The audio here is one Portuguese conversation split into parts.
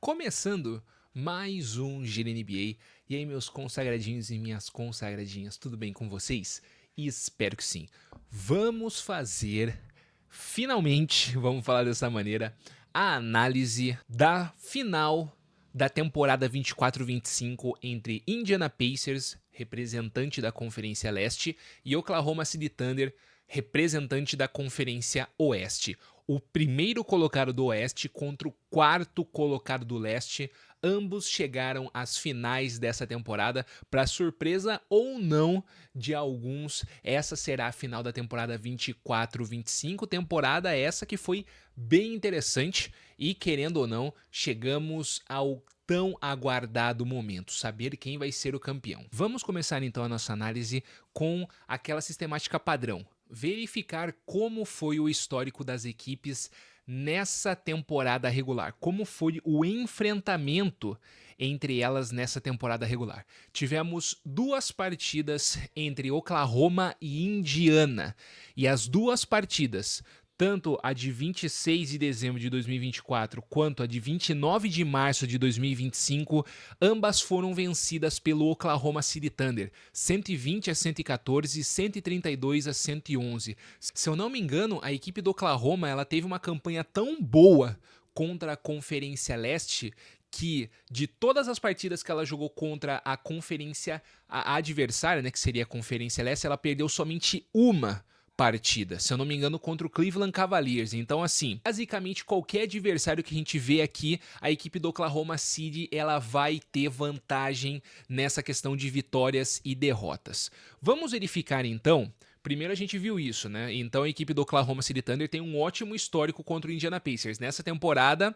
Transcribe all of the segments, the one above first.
Começando mais um Giro NBA. E aí, meus consagradinhos e minhas consagradinhas, tudo bem com vocês? Espero que sim. Vamos fazer, finalmente, vamos falar dessa maneira, a análise da final da temporada 24-25 entre Indiana Pacers, representante da Conferência Leste, e Oklahoma City Thunder, representante da Conferência Oeste. O primeiro colocado do Oeste contra o quarto colocado do Leste. Ambos chegaram às finais dessa temporada. Para surpresa ou não de alguns, essa será a final da temporada 24-25. Temporada essa que foi bem interessante e, querendo ou não, chegamos ao tão aguardado momento, saber quem vai ser o campeão. Vamos começar então a nossa análise com aquela sistemática padrão. Verificar como foi o histórico das equipes nessa temporada regular, como foi o enfrentamento entre elas nessa temporada regular. Tivemos duas partidas entre Oklahoma e Indiana, e as duas partidas, tanto a de 26 de dezembro de 2024 quanto a de 29 de março de 2025, ambas foram vencidas pelo Oklahoma City Thunder, 120-114 e 132-111. Se eu não me engano, a equipe do Oklahoma ela teve uma campanha tão boa contra a Conferência Leste que, de todas as partidas que ela jogou contra a conferência a adversária, né, que seria a Conferência Leste, ela perdeu somente uma partida, se eu não me engano, contra o Cleveland Cavaliers. Então, assim, basicamente qualquer adversário que a gente vê aqui, a equipe do Oklahoma City, ela vai ter vantagem nessa questão de vitórias e derrotas. Vamos verificar, então. Primeiro a gente viu isso, né? Então a equipe do Oklahoma City Thunder tem um ótimo histórico contra o Indiana Pacers. Nessa temporada,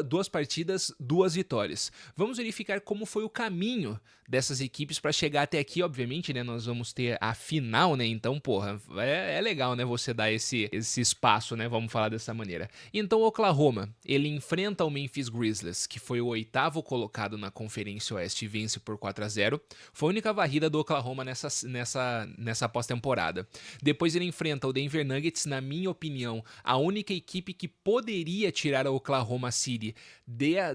duas partidas, duas vitórias. Vamos verificar como foi o caminho dessas equipes para chegar até aqui, obviamente, né? Nós vamos ter a final, né? Então, porra, é legal, né? Você dar esse espaço, né? Vamos falar dessa maneira. Então o Oklahoma, ele enfrenta o Memphis Grizzlies, que foi o oitavo colocado na Conferência Oeste e vence por 4-0. Foi a única varrida do Oklahoma nessa pós-temporada. Depois ele enfrenta o Denver Nuggets, na minha opinião, a única equipe que poderia tirar a Oklahoma City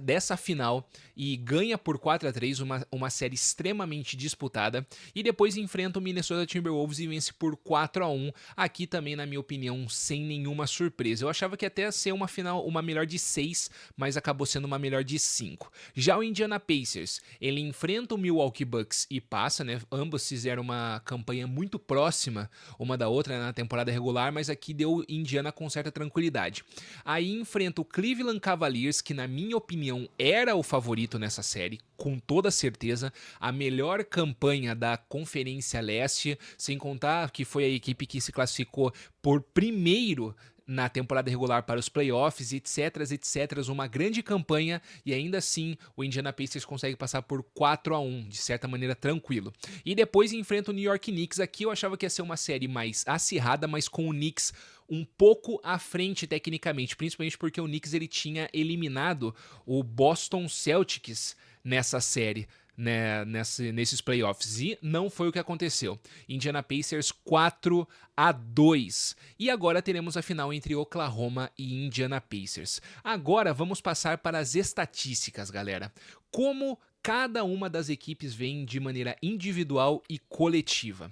dessa final, e ganha por 4-3, uma série extremamente disputada. E depois enfrenta o Minnesota Timberwolves e vence por 4-1, aqui também, na minha opinião, sem nenhuma surpresa. Eu achava que até ia ser uma final, uma melhor de 6, mas acabou sendo uma melhor de 5. Já o Indiana Pacers, ele enfrenta o Milwaukee Bucks e passa, né? Ambos fizeram uma campanha muito próxima uma da outra, né, na temporada regular, mas aqui deu Indiana com certa tranquilidade. Aí enfrenta o Cleveland Cavaliers, que na minha opinião era o favorito nessa série, com toda certeza, a melhor campanha da Conferência Leste, sem contar que foi a equipe que se classificou por primeiro na temporada regular para os playoffs, etc, uma grande campanha, e ainda assim o Indiana Pacers consegue passar por 4-1, de certa maneira tranquilo. E depois enfrenta o New York Knicks. Aqui eu achava que ia ser uma série mais acirrada, mas com o Knicks um pouco à frente tecnicamente, principalmente porque o Knicks ele tinha eliminado o Boston Celtics nessa série, né, nesses playoffs, e não foi o que aconteceu. Indiana Pacers 4-2. E agora teremos a final entre Oklahoma e Indiana Pacers. Agora vamos passar para as estatísticas, galera. Como cada uma das equipes vem de maneira individual e coletiva.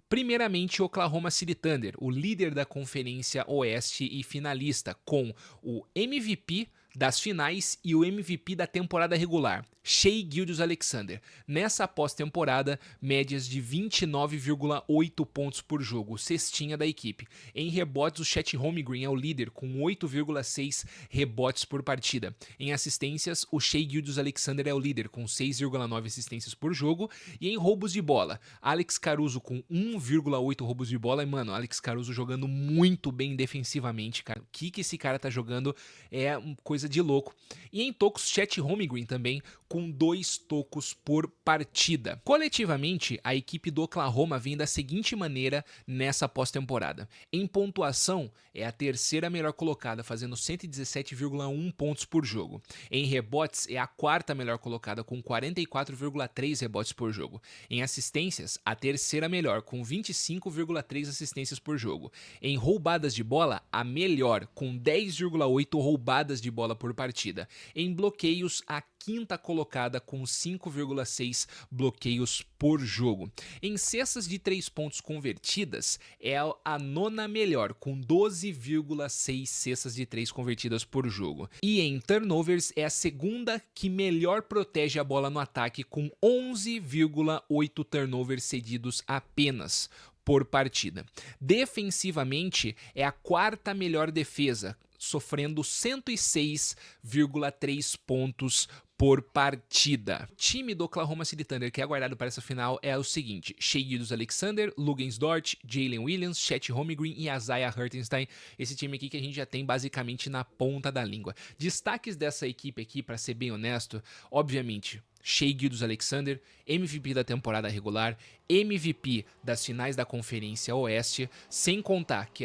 Primeiramente, Oklahoma City Thunder, o líder da Conferência Oeste e finalista, com o MVP das finais e o MVP da temporada regular, Shai Gilgeous-Alexander. Nessa pós-temporada, médias de 29,8 pontos por jogo, cestinha da equipe. Em rebotes, o Chet Holmgren é o líder, com 8,6 rebotes por partida. Em assistências, o Shai Gilgeous-Alexander é o líder, com 6,9 assistências por jogo. E em roubos de bola, Alex Caruso com 1,8 roubos de bola. E, mano, Alex Caruso jogando muito bem defensivamente, cara. O que esse cara tá jogando é coisa de louco. E em tocos, Chet Holmgren também, com 2 tocos por partida. Coletivamente, a equipe do Oklahoma vem da seguinte maneira nessa pós-temporada. Em pontuação, é a terceira melhor colocada, fazendo 117,1 pontos por jogo. Em rebotes, é a quarta melhor colocada, com 44,3 rebotes por jogo. Em assistências, a terceira melhor, com 25,3 assistências por jogo. Em roubadas de bola, a melhor, com 10,8 roubadas de bola bola por partida. Em bloqueios, a quinta colocada com 5,6 bloqueios por jogo. Em cestas de 3 pontos convertidas, é a nona melhor, com 12,6 cestas de 3 convertidas por jogo. E em turnovers, é a segunda que melhor protege a bola no ataque, com 11,8 turnovers cedidos apenas por partida. Defensivamente, é a quarta melhor defesa, sofrendo 106,3 pontos por partida. O time do Oklahoma City Thunder que é aguardado para essa final é o seguinte: Shai Gilgeous-Alexander, Luguentz Dort, Jalen Williams, Chet Holmgren e Isaiah Hartenstein. Esse time aqui que a gente já tem basicamente na ponta da língua. Destaques dessa equipe aqui, para ser bem honesto, obviamente, Shai Gilgeous-Alexander, MVP da temporada regular, MVP das finais da Conferência Oeste, sem contar que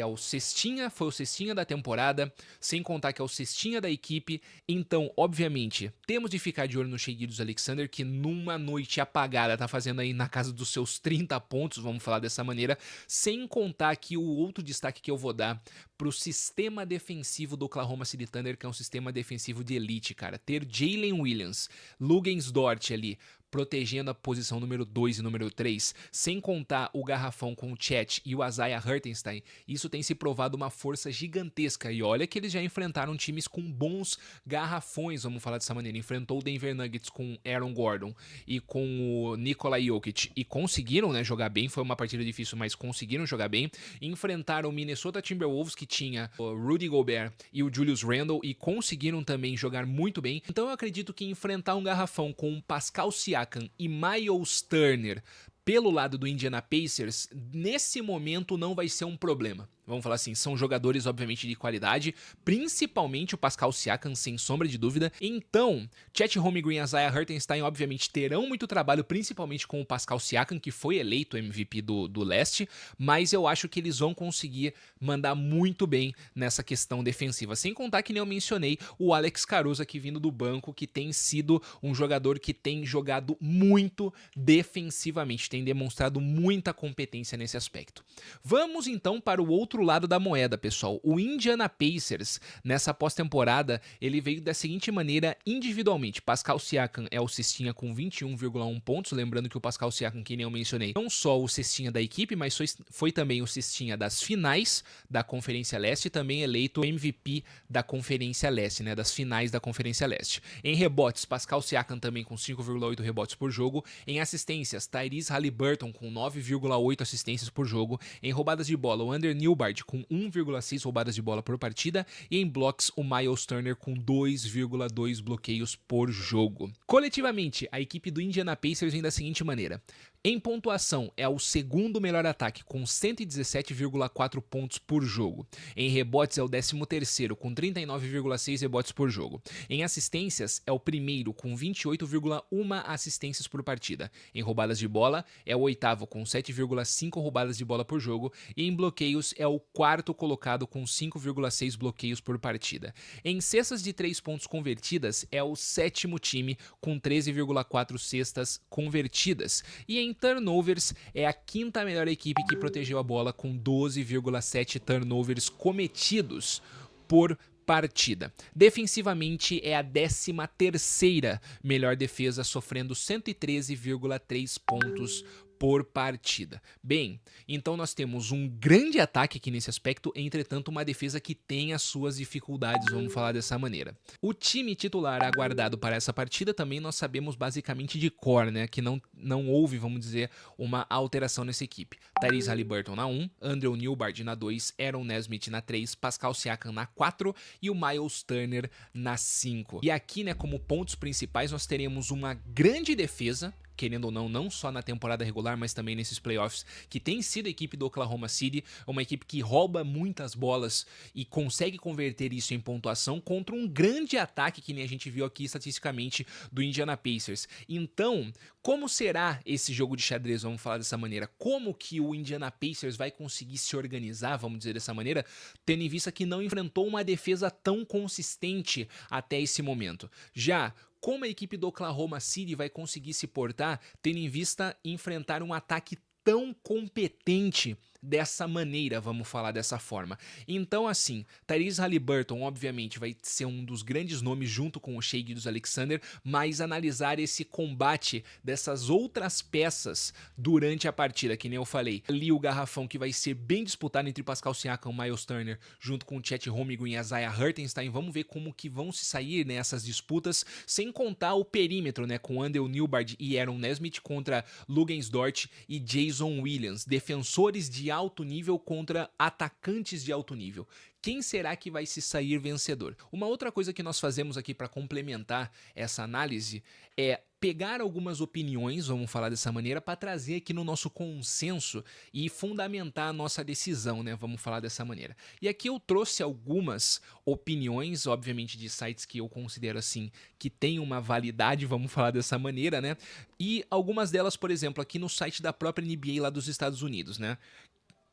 foi o cestinha da temporada, sem contar que é o cestinha da equipe. Então, obviamente, temos de ficar de olho no Shai Gilgeous-Alexander, que numa noite apagada tá fazendo aí na casa dos seus 30 pontos, vamos falar dessa maneira, sem contar que o outro destaque que eu vou dar pro sistema defensivo do Oklahoma City Thunder, que é um sistema defensivo de elite, cara. Ter Jalen Williams, Luguentz Dort ali, protegendo a posição número 2 e número 3, sem contar o garrafão com o Chet e o Isaiah Hartenstein, isso tem se provado uma força gigantesca. E olha que eles já enfrentaram times com bons garrafões, vamos falar dessa maneira. Enfrentou o Denver Nuggets com Aaron Gordon e com o Nikola Jokic e conseguiram, né, jogar bem. Foi uma partida difícil, mas conseguiram jogar bem. Enfrentaram o Minnesota Timberwolves, que tinha o Rudy Gobert e o Julius Randle, e conseguiram também jogar muito bem. Então eu acredito que enfrentar um garrafão com o Pascal Siakam e Miles Turner pelo lado do Indiana Pacers, nesse momento não vai ser um problema. Vamos falar assim, são jogadores obviamente de qualidade, principalmente o Pascal Siakam, sem sombra de dúvida. Então, Chet Holmgren e Isaiah Hartenstein obviamente terão muito trabalho, principalmente com o Pascal Siakam, que foi eleito MVP do leste, mas eu acho que eles vão conseguir mandar muito bem nessa questão defensiva. Sem contar que nem eu mencionei o Alex Caruso aqui vindo do banco, que tem sido um jogador que tem jogado muito defensivamente, tem demonstrado muita competência nesse aspecto. Vamos então para o outro lado da moeda, pessoal. O Indiana Pacers, nessa pós-temporada, ele veio da seguinte maneira individualmente. Pascal Siakam é o cestinha com 21,1 pontos, lembrando que o Pascal Siakam, que nem eu mencionei, não só o cestinha da equipe, mas foi também o cestinha das finais da Conferência Leste e também eleito MVP da Conferência Leste, né, das finais da Conferência Leste. Em rebotes, Pascal Siakam também com 5,8 rebotes por jogo. Em assistências, Tyrese Haliburton com 9,8 assistências por jogo. Em roubadas de bola, o Under Newbard com 1,6 roubadas de bola por partida, e em blocks o Miles Turner com 2,2 bloqueios por jogo. Coletivamente, a equipe do Indiana Pacers vem da seguinte maneira: em pontuação, é o segundo melhor ataque, com 117,4 pontos por jogo. Em rebotes, é o 13º, com 39,6 rebotes por jogo. Em assistências, é o primeiro, com 28,1 assistências por partida. Em roubadas de bola, é o oitavo, com 7,5 roubadas de bola por jogo. E em bloqueios, é o quarto colocado, com 5,6 bloqueios por partida. Em cestas de 3 pontos convertidas, é o sétimo time, com 13,4 cestas convertidas. E em turnovers, é a quinta melhor equipe que protegeu a bola, com 12,7 turnovers cometidos por partida. Defensivamente, é a 13ª melhor defesa, sofrendo 113,3 pontos por partida. Bem, então nós temos um grande ataque aqui nesse aspecto, entretanto uma defesa que tem as suas dificuldades, vamos falar dessa maneira. O time titular aguardado para essa partida também nós sabemos basicamente de cor, né, que não houve, vamos dizer, uma alteração nessa equipe. Tyrese Haliburton na 1, Andrew Newbard na 2, Aaron Nesmith na 3, Pascal Siakam na 4 e o Miles Turner na 5. E aqui, né, como pontos principais, nós teremos uma grande defesa, querendo ou não, não só na temporada regular, mas também nesses playoffs, que tem sido a equipe do Oklahoma City, uma equipe que rouba muitas bolas e consegue converter isso em pontuação contra um grande ataque, que nem a gente viu aqui estatisticamente, do Indiana Pacers. Então, como será esse jogo de xadrez, vamos falar dessa maneira? Como que o Indiana Pacers vai conseguir se organizar, vamos dizer dessa maneira, tendo em vista que não enfrentou uma defesa tão consistente até esse momento? Já como a equipe do Oklahoma City vai conseguir se portar, tendo em vista enfrentar um ataque tão competente dessa maneira, vamos falar dessa forma. Então, assim, Tyrese Haliburton, obviamente, vai ser um dos grandes nomes junto com o Shai Gilgeous-Alexander, mas analisar esse combate dessas outras peças durante a partida, que nem eu falei. Ali o garrafão que vai ser bem disputado entre Pascal Siakam, Miles Turner, junto com o Chet Holmgren e Isaiah Hartenstein. Vamos ver como que vão se sair nessas disputas, sem contar o perímetro, né, com Wendell Newbard e Aaron Nesmith contra Luguentz Dort e Jason Williams, defensores de alto nível contra atacantes de alto nível. Quem será que vai se sair vencedor? Uma outra coisa que nós fazemos aqui para complementar essa análise é pegar algumas opiniões, vamos falar dessa maneira, para trazer aqui no nosso consenso e fundamentar a nossa decisão, né? Vamos falar dessa maneira. E aqui eu trouxe algumas opiniões, obviamente de sites que eu considero assim, que tem uma validade, vamos falar dessa maneira, né? E algumas delas, por exemplo, aqui no site da própria NBA lá dos Estados Unidos, né?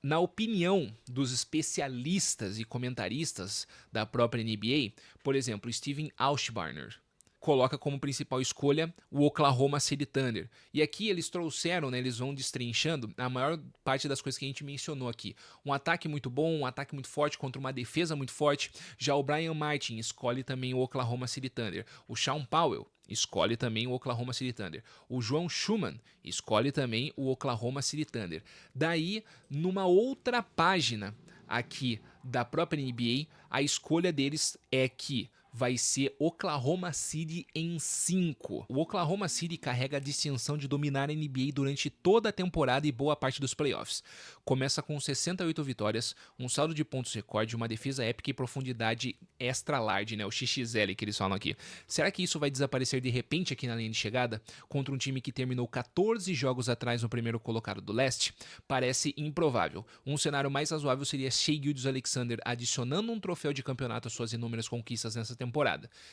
Na opinião dos especialistas e comentaristas da própria NBA, por exemplo, Steven Auschbarner coloca como principal escolha o Oklahoma City Thunder. E aqui eles trouxeram, né, eles vão destrinchando a maior parte das coisas que a gente mencionou aqui. Um ataque muito bom, um ataque muito forte contra uma defesa muito forte. Já o Brian Martin escolhe também o Oklahoma City Thunder. O Sean Powell escolhe também o Oklahoma City Thunder. O João Schumann escolhe também o Oklahoma City Thunder. Daí, numa outra página aqui da própria NBA, a escolha deles é que vai ser Oklahoma City em 5. O Oklahoma City carrega a distinção de dominar a NBA durante toda a temporada e boa parte dos playoffs. Começa com 68 vitórias, um saldo de pontos recorde, uma defesa épica e profundidade extra large, né? O XXL que eles falam aqui. Será que isso vai desaparecer de repente aqui na linha de chegada? Contra um time que terminou 14 jogos atrás no primeiro colocado do leste? Parece improvável. Um cenário mais razoável seria Shai Gilgeous-Alexander adicionando um troféu de campeonato às suas inúmeras conquistas nessa temporada.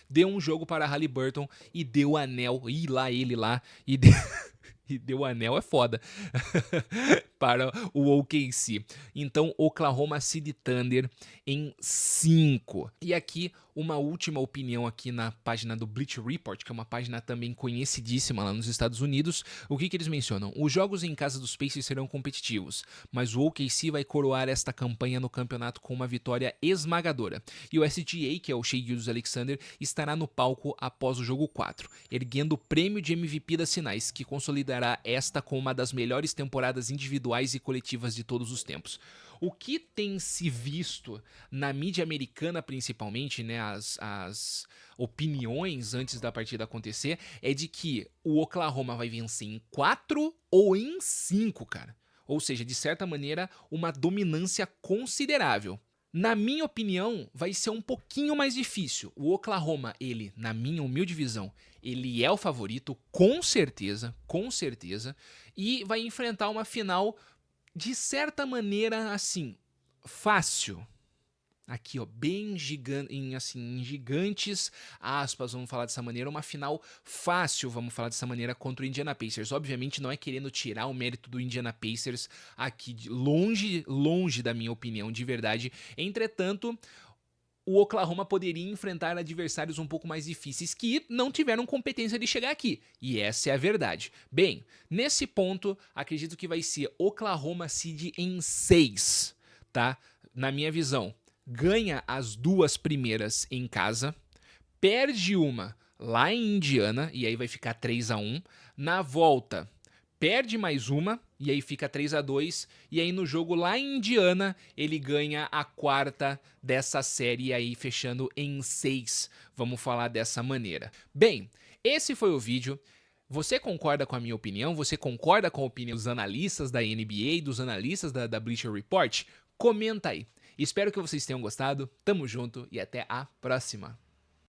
Deu um jogo para Haliburton e deu anel, e lá ele lá, e deu anel é foda, para o OKC. Então, Oklahoma City Thunder em 5. E aqui, uma última opinião aqui na página do Bleacher Report, que é uma página também conhecidíssima lá nos Estados Unidos. O que eles mencionam? Os jogos em casa dos Pacers serão competitivos, mas o OKC vai coroar esta campanha no campeonato com uma vitória esmagadora. E o SGA, que é o Shai Gilgeous-Alexander, estará no palco após o jogo 4, erguendo o prêmio de MVP das finais, que consolidará esta como uma das melhores temporadas individuais e coletivas de todos os tempos. O que tem se visto na mídia americana, principalmente, né, as opiniões antes da partida acontecer, é de que o Oklahoma vai vencer em 4 ou em 5, cara. Ou seja, de certa maneira, uma dominância considerável. Na minha opinião, vai ser um pouquinho mais difícil. O Oklahoma, ele, na minha humilde visão, ele é o favorito, com certeza, e vai enfrentar uma final, de certa maneira, assim, fácil. Aqui, ó, bem gigante, em gigantes aspas, vamos falar dessa maneira, uma final fácil, vamos falar dessa maneira, contra o Indiana Pacers. Obviamente não é querendo tirar o mérito do Indiana Pacers aqui, longe da minha opinião, de verdade. Entretanto, o Oklahoma poderia enfrentar adversários um pouco mais difíceis que não tiveram competência de chegar aqui. E essa é a verdade. Bem, nesse ponto, acredito que vai ser Oklahoma City em 6, tá? Na minha visão, ganha as 2 primeiras em casa, perde uma lá em Indiana, e aí vai ficar 3-1. Na volta, perde mais uma, e aí fica 3-2, e aí no jogo lá em Indiana, ele ganha a 4ª dessa série, e aí fechando em 6, vamos falar dessa maneira. Bem, esse foi o vídeo. Você concorda com a minha opinião? Você concorda com a opinião dos analistas da NBA, dos analistas da Bleacher Report? Comenta aí. Espero que vocês tenham gostado, tamo junto e até a próxima.